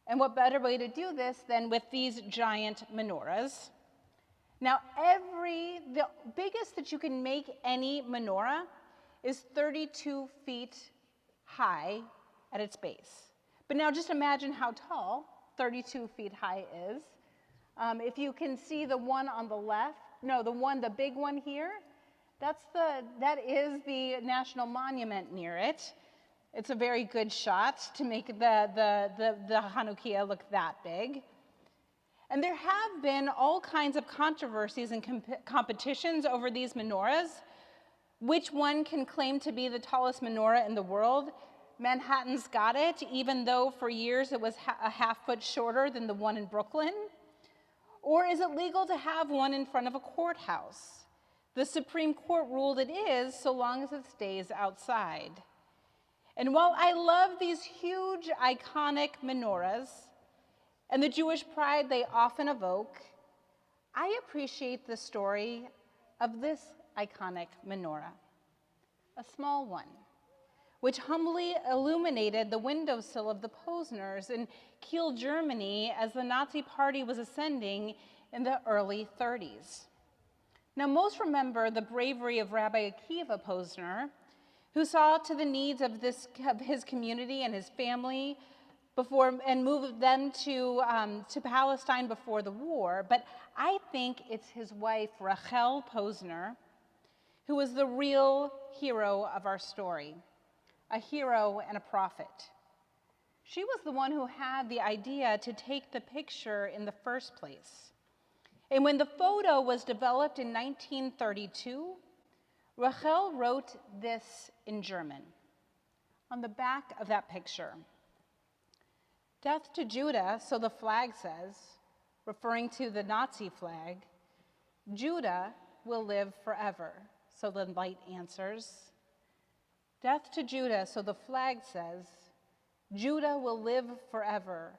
And what better way to do this than with these giant menorahs? Now, the biggest that you can make any menorah is 32 feet high at its base. But now just imagine how tall 32 feet high is. If you can see the one on the left, the big one here, that is the national monument near it. It's a very good shot to make the Chanukiah look that big. And there have been all kinds of controversies and competitions over these menorahs. Which one can claim to be the tallest menorah in the world? Manhattan's got it, even though for years it was a half foot shorter than the one in Brooklyn. Or is it legal to have one in front of a courthouse? The Supreme Court ruled it is, so long as it stays outside. And while I love these huge, iconic menorahs and the Jewish pride they often evoke, I appreciate the story of this iconic menorah, a small one, which humbly illuminated the windowsill of the Posners in Kiel, Germany, as the Nazi Party was ascending in the early 30s. Now, most remember the bravery of Rabbi Akiva Posner, who saw to the needs of his community and his family and moved them to Palestine before the war. But I think it's his wife, Rachel Posner, who was the real hero of our story, a hero and a prophet. She was the one who had the idea to take the picture in the first place. And when the photo was developed in 1932, Rachel wrote this in German on the back of that picture. Death to Judah, so the flag says, referring to the Nazi flag. Judah will live forever, so the light answers. Death to Judah, so the flag says. Judah will live forever,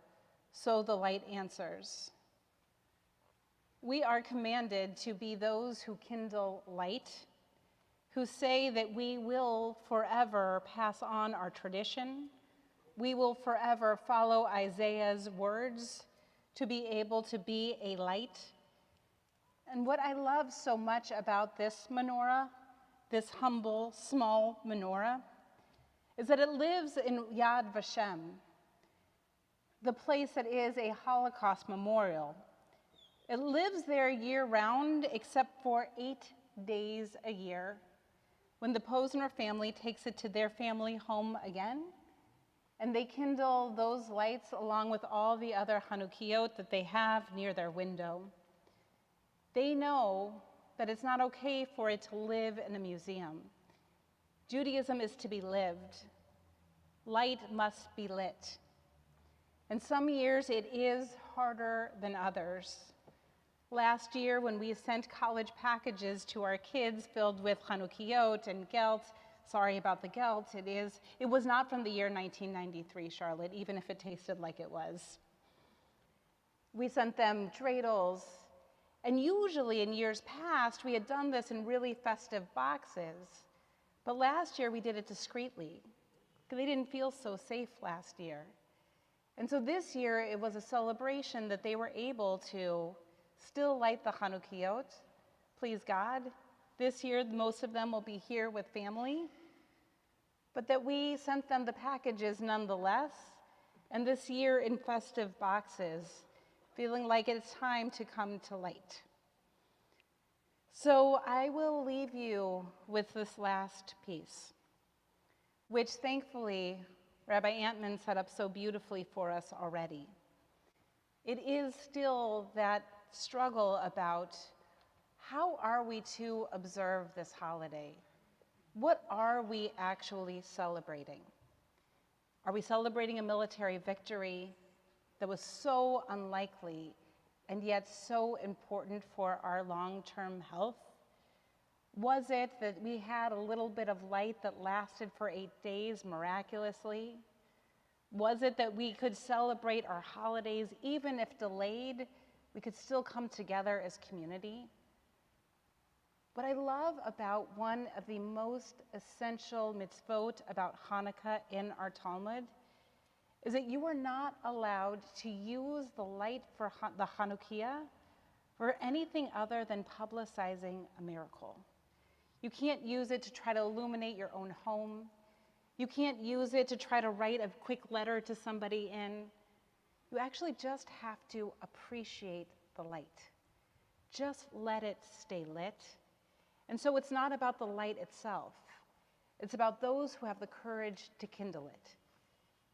so the light answers. We are commanded to be those who kindle light, who say that we will forever pass on our tradition. We will forever follow Isaiah's words to be able to be a light. And what I love so much about this menorah, this humble, small menorah, is that it lives in Yad Vashem, the place that is a Holocaust memorial. It lives there year-round except for 8 days a year, when the Posner family takes it to their family home again, and they kindle those lights along with all the other Hanukkot that they have near their window. They know that it's not okay for it to live in a museum. Judaism is to be lived. Light must be lit. And some years it is harder than others. Last year, when we sent college packages to our kids filled with Chanukiot and Gelt, sorry about the Gelt, it was not from the year 1993, Charlotte, even if it tasted like it was. We sent them dreidels, and usually in years past, we had done this in really festive boxes. But last year, we did it discreetly, because they didn't feel so safe last year. And so this year, it was a celebration that they were able to still light the Chanukiot, please God. This year, most of them will be here with family, but that we sent them the packages nonetheless, and this year in festive boxes, feeling like it's time to come to light. So I will leave you with this last piece, which thankfully Rabbi Antman set up so beautifully for us already. It is still that struggle about how are we to observe this holiday? What are we actually celebrating? Are we celebrating a military victory that was so unlikely and yet so important for our long-term health? Was it that we had a little bit of light that lasted for 8 days miraculously? Was it that we could celebrate our holidays, even if delayed, we could still come together as community? What I love about one of the most essential mitzvot about Hanukkah in our Talmud is that you are not allowed to use the light for the Chanukiah for anything other than publicizing a miracle. You can't use it to try to illuminate your own home. You can't use it to try to write a quick letter to somebody in. You actually just have to appreciate the light. Just let it stay lit. And so it's not about the light itself. It's about those who have the courage to kindle it.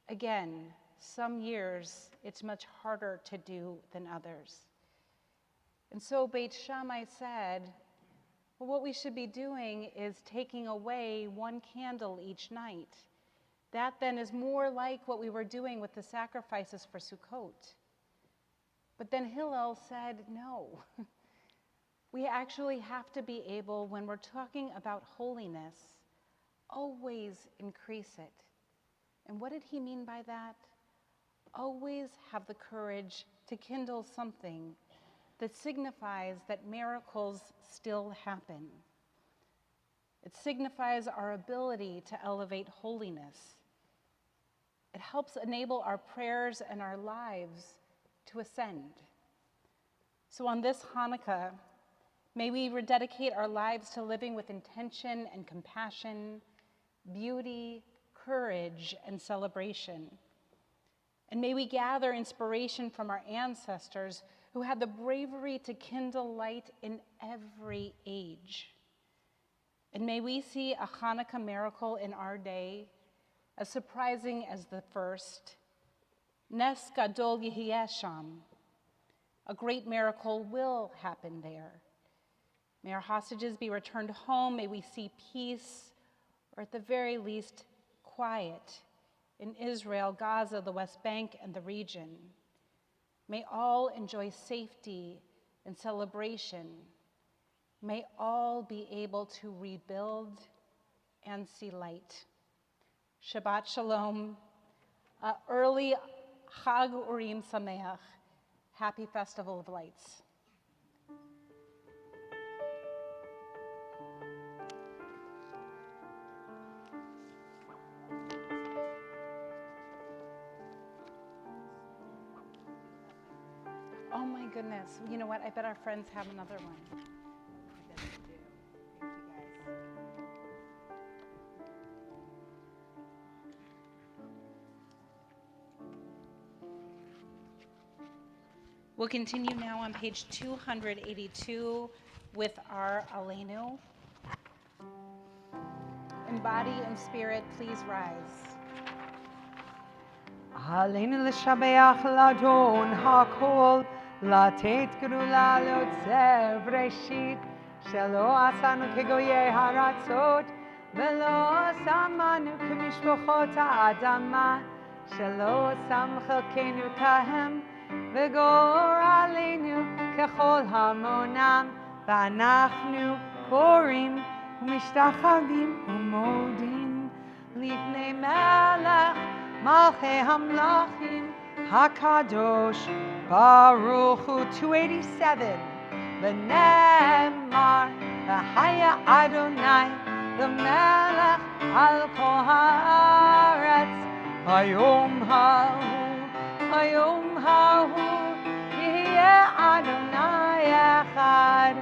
Again, some years it's much harder to do than others. And so Beit Shammai said, well, what we should be doing is taking away one candle each night. That then is more like what we were doing with the sacrifices for Sukkot. But then Hillel said, no. We actually have to be able, when we're talking about holiness, always increase it. And what did he mean by that? Always have the courage to kindle something that signifies that miracles still happen. It signifies our ability to elevate holiness. It helps enable our prayers and our lives to ascend. So on this Hanukkah, may we rededicate our lives to living with intention and compassion, beauty, courage, and celebration. And may we gather inspiration from our ancestors who had the bravery to kindle light in every age. And may we see a Hanukkah miracle in our day, as surprising as the first. Nes gadol yehyeh sham. A great miracle will happen there. May our hostages be returned home. May we see peace, or at the very least, quiet in Israel, Gaza, the West Bank, and the region. May all enjoy safety and celebration. May all be able to rebuild and see light. Shabbat Shalom, early Chag Urim Sameach, happy Festival of Lights. Oh my goodness, you know what, I bet our friends have another one. I bet they do. Thank you guys. We'll continue now on page 282 with our Aleinu. In body and spirit, please rise. עלינו לשבח לאדון הכל, לתת גדולה לעוצר בראשית, שלא עשנו כגויי הארצות, ולא שמנו כמשפחות האדמה, שלא שם חלקנו כהם, וגורלנו ככל המונם, ואנחנו קוראים ומשתחווים ומודים לפני מלך מלכי המלכים הקדוש ברוך הוא. 287 ונאמר והיה אדוני למלך על כל הארץ היום ההוא יהיה אדוני אחד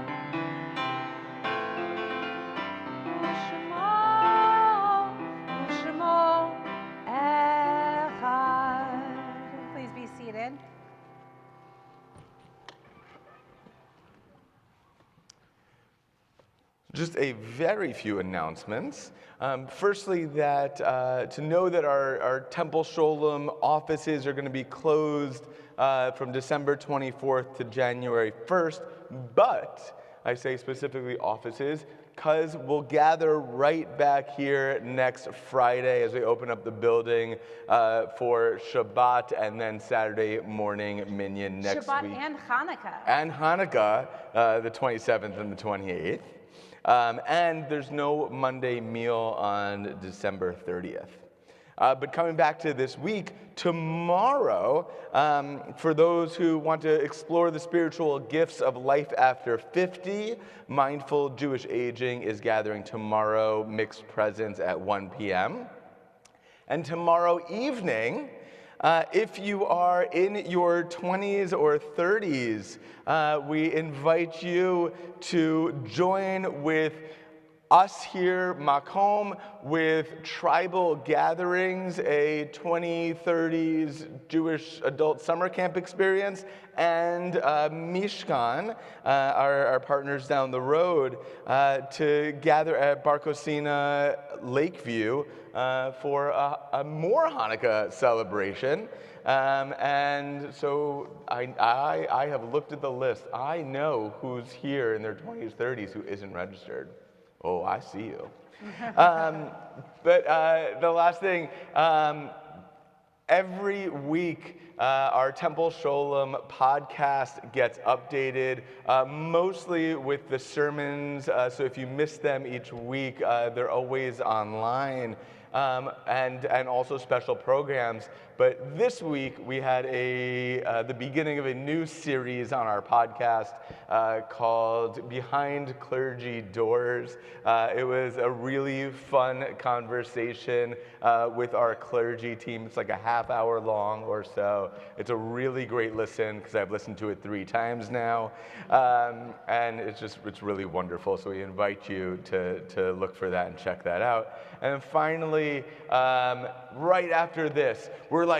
ושמו אחד. Please be seated. Just a very few announcements. Firstly, that to know that our Temple Sholem offices are going to be closed from December 24th to January 1st, but I say specifically offices because we'll gather right back here next Friday as we open up the building for Shabbat and then Saturday morning minyan next Shabbat week. and Hanukkah. And Hanukkah, the 27th and the 28th. And there's no Monday meal on December 30th. But coming back to this week, tomorrow, for those who want to explore the spiritual gifts of life after 50, Mindful Jewish Aging is gathering tomorrow, Mixed Presence at 1 p.m. And tomorrow evening, if you are in your 20s or 30s, we invite you to join with us here, Makom, with Tribal Gatherings, a 2030s Jewish adult summer camp experience, and Mishkan, our partners down the road, to gather at Bar Cosina Lakeview for a more Hanukkah celebration. And so I have looked at the list. I know who's here in their 20s, 30s who isn't registered. Oh, I see you. But the last thing, every week our Temple Sholem podcast gets updated, mostly with the sermons. So if you miss them each week, they're always online. and also special programs. But this week we had the beginning of a new series on our podcast called Behind Clergy Doors. It was a really fun conversation with our clergy team. It's like a half hour long or so. It's a really great listen because I've listened to it 3 times now. And it's really wonderful. So we invite you to look for that and check that out. And then finally, right after this, we're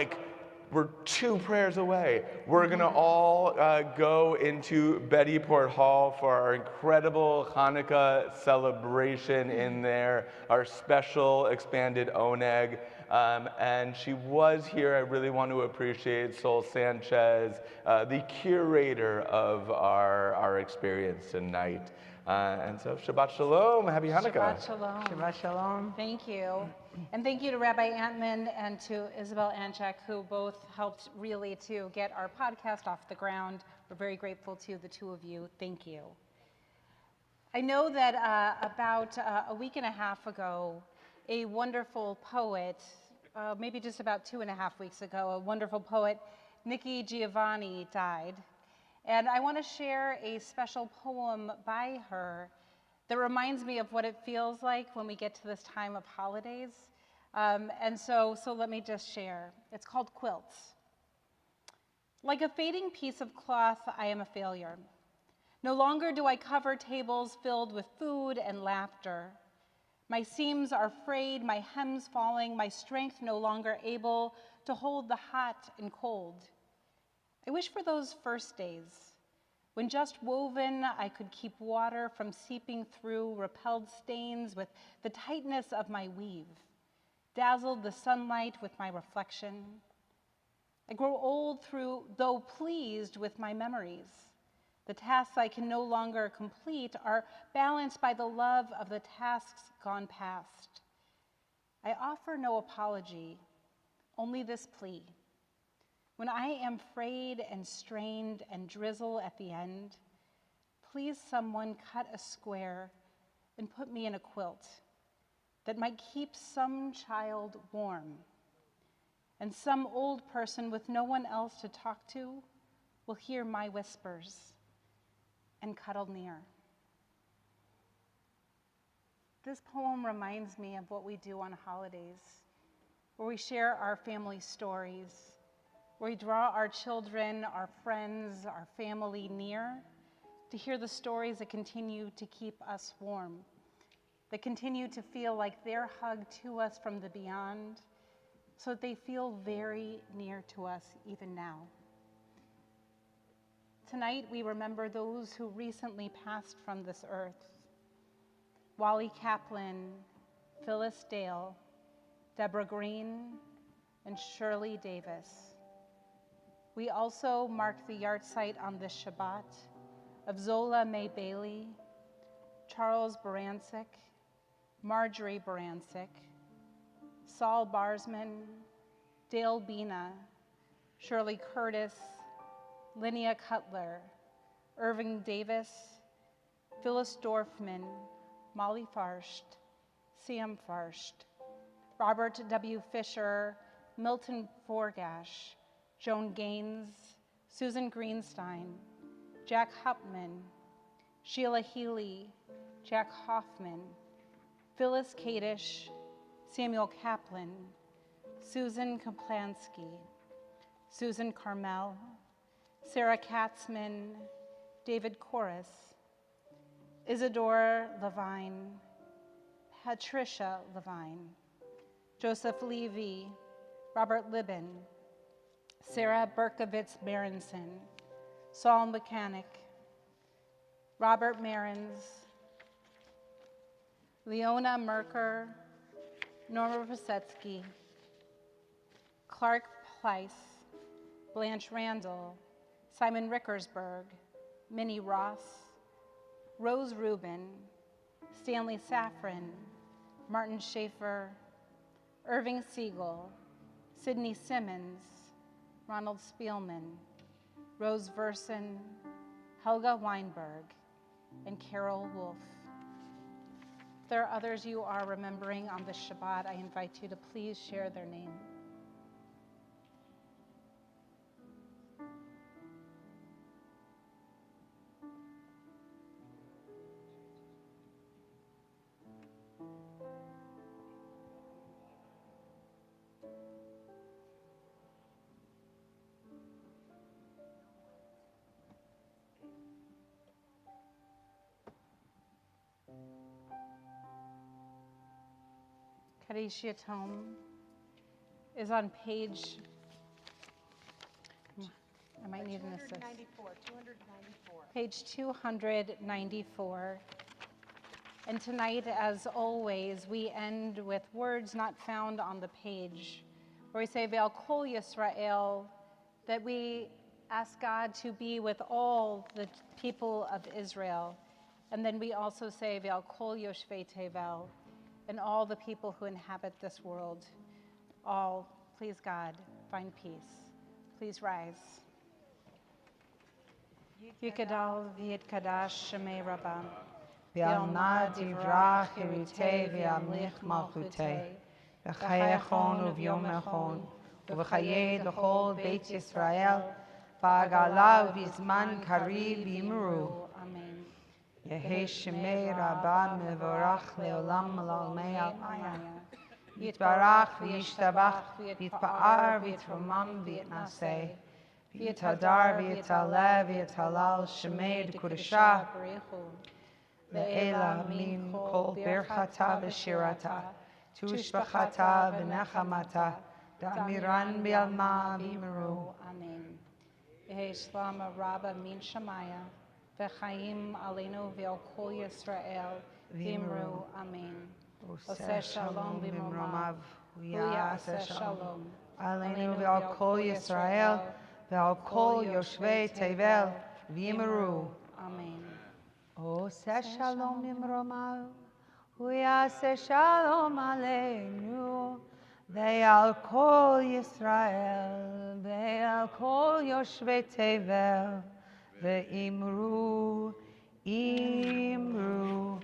2 prayers away. We're gonna all go into Bettyport Hall for our incredible Hanukkah celebration in there, our special expanded oneg. And she was here. I really want to appreciate Sol Sanchez, the curator of our experience tonight. And so Shabbat Shalom, Happy Hanukkah. Shabbat Shalom. Shabbat Shalom. Thank you. And thank you to Rabbi Antman and to Isabel Anchek, who both helped really to get our podcast off the ground. We're very grateful to the 2 of you. Thank you. I know that about a week and a half ago, a wonderful poet, maybe just about 2.5 weeks ago, a wonderful poet, Nikki Giovanni, died. And I want to share a special poem by her that reminds me of what it feels like when we get to this time of holidays. And so let me just share. It's called Quilts. Like a fading piece of cloth, I am a failure. No longer do I cover tables filled with food and laughter. My seams are frayed, my hems falling, my strength no longer able to hold the hot and cold. I wish for those first days, when just woven I could keep water from seeping through repelled stains with the tightness of my weave, dazzled the sunlight with my reflection. I grow old though pleased with my memories. The tasks I can no longer complete are balanced by the love of the tasks gone past. I offer no apology, only this plea. When I am frayed and strained and drizzle at the end, please someone cut a square and put me in a quilt that might keep some child warm, and some old person with no one else to talk to will hear my whispers and cuddle near. This poem reminds me of what we do on holidays, where we share our family stories, where we draw our children, our friends, our family near to hear the stories that continue to keep us warm, that continue to feel like they're hugged to us from the beyond, so that they feel very near to us even now. Tonight, we remember those who recently passed from this earth. Wally Kaplan, Phyllis Dale, Deborah Green, and Shirley Davis. We also mark the yahrzeit on this Shabbat of Zola May Bailey, Charles Barancik, Marjorie Barancik, Saul Barsman, Dale Bina, Shirley Curtis, Linnea Cutler, Irving Davis, Phyllis Dorfman, Molly Farsht, Sam Farsht, Robert W. Fisher, Milton Forgash, Joan Gaines, Susan Greenstein, Jack Hupman, Sheila Healy, Jack Hoffman, Phyllis Kadish, Samuel Kaplan, Susan Kaplansky, Susan Carmel, Sarah Katzman, David Corris, Isadore Levine, Patricia Levine, Joseph Levy, Robert Libin, Sarah Berkovitz Berenson, Saul Mechanic, Robert Marins, Leona Merker, Norma Posetsky, Clark Pleiss, Blanche Randall, Simon Rickersberg, Minnie Ross, Rose Rubin, Stanley Safran, Martin Schaefer, Irving Siegel, Sidney Simmons, Ronald Spielman, Rose Verson, Helga Weinberg, and Carol Wolf. If there are others you are remembering on this Shabbat, I invite you to please share their name. Kaddish Yatom is on page, I might need an assist. 294. Page 294. And tonight, as always, we end with words not found on the page, where we say, Ve'al Kol Yisrael, that we ask God to be with all the people of Israel. And then we also say, Ve'al Kol Yoshvei Tevel, and all the people who inhabit this world. All, please God, find peace. Please rise. Yikadal v'yitkadash shemei Rabbam. V'alma divrach yerutei v'yamlich malchutei. V'chayechon u'vyomechon. V'chayed l'chol Beit Yisrael. V'agala v'zman kariv yimru. Amen. Yehi shemei Rabbah mevorach leolam l'almei almaya. Yitbarach v'yishtabach v'yitpa'ar v'yitromam v'yitnaseh. V'yitadar v'yitaleh v'yitalal shemei d'kudashah. Ve'ela min kol birchata v'shirata. Tushbachata v'nechamata. Da'amiran b'alma v'imru. Amen. Yehi shlama Rabba min Shemaya. V'chaim aleinu ve'al kol Yisrael. V'imru. Amen. Oseh shalom b'mromav. Uyaseh shalom. Aleinu ve'al kol Yisrael. Ve'al kol yoshvei tevel. V'imru. Amen. Oseh shalom b'mromav. Uyaseh shalom aleinu. Ve'al kol Yisrael. Ve'al kol yoshvei tevel. Ve'imru, imru,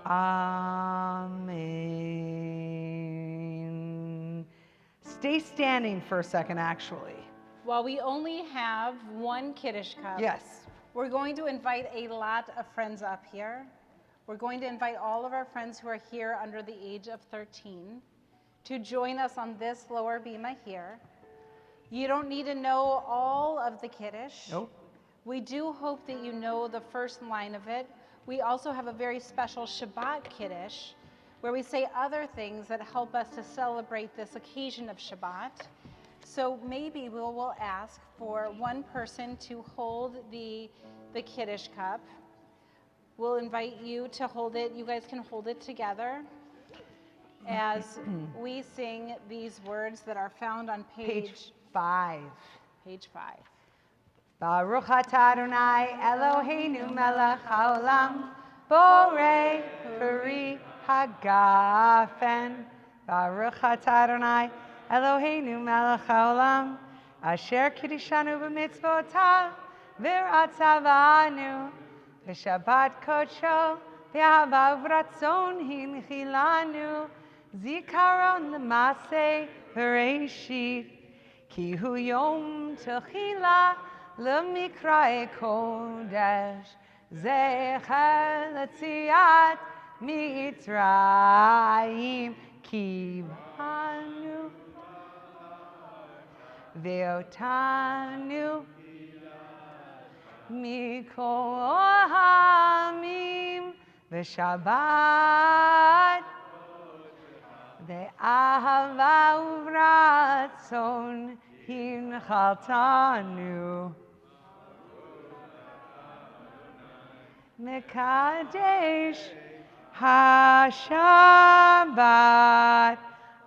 amen. Stay standing for a second, actually. While we only have one Kiddush cup, Yes. we're going to invite a lot of friends up here. We're going to invite all of our friends who are here under the age of 13 to join us on this lower bima here. You don't need to know all of the Kiddush. Nope. We do hope that you know the first line of it. We also have a very special Shabbat Kiddush, where we say other things that help us to celebrate this occasion of Shabbat. So maybe we will ask for one person to hold the Kiddush cup. We'll invite you to hold it. You guys can hold it together as we sing these words that are found on Page 5. Page 5. Baruch atah Adonai Eloheinu melech haolam borei peri hagafen. Baruch atah Adonai Eloheinu melech haolam asher kiddushanu b'mitzvotav v'ratzavanu v'shabbat kodsho v'ahava v'ratzon hinchilanu zikaron l'maseh v'reishit ki hu yom techila למקראי קודש, זכר ליציאת מצרים, קיבלנו ואותנו מכל העמים בשבת, באהבה וברצון הנחלתנו. Mekadesh HaShabbat.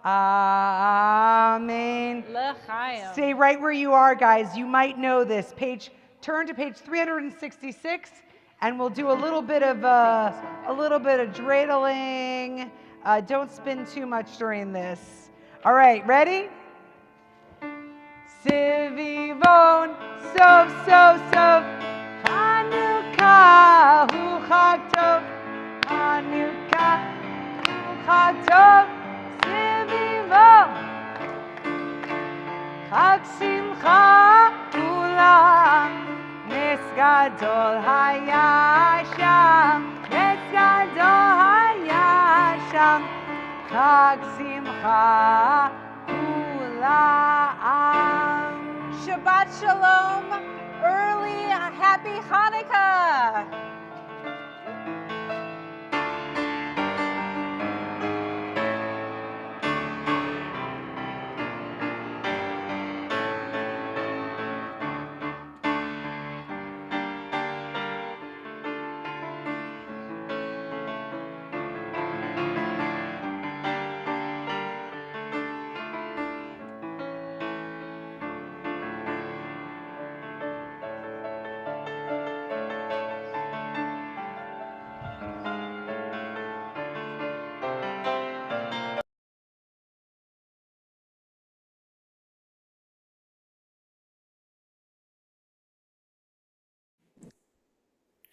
Amen. L'chaim. Stay right where you are, guys. You might know this. Turn to page 366, and we'll do a little bit of dreidling. Don't spin too much during this. All right, ready? Sivivon, Sov, Sov, Sov. Hanukkah, hu Chag Tov. Hanukkah, gadol hayasham, etz gadol hayasham, chag simcha kulam. Shabbat Shalom, early happy Hanukkah.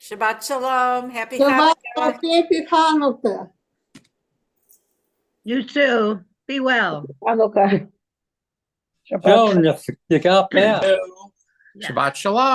Shabbat Shalom. Happy Shabbat Hanukkah. Happy Hanukkah. You too. Be well. Hanukkah. Joan, you got that. Yeah. Shabbat Shalom.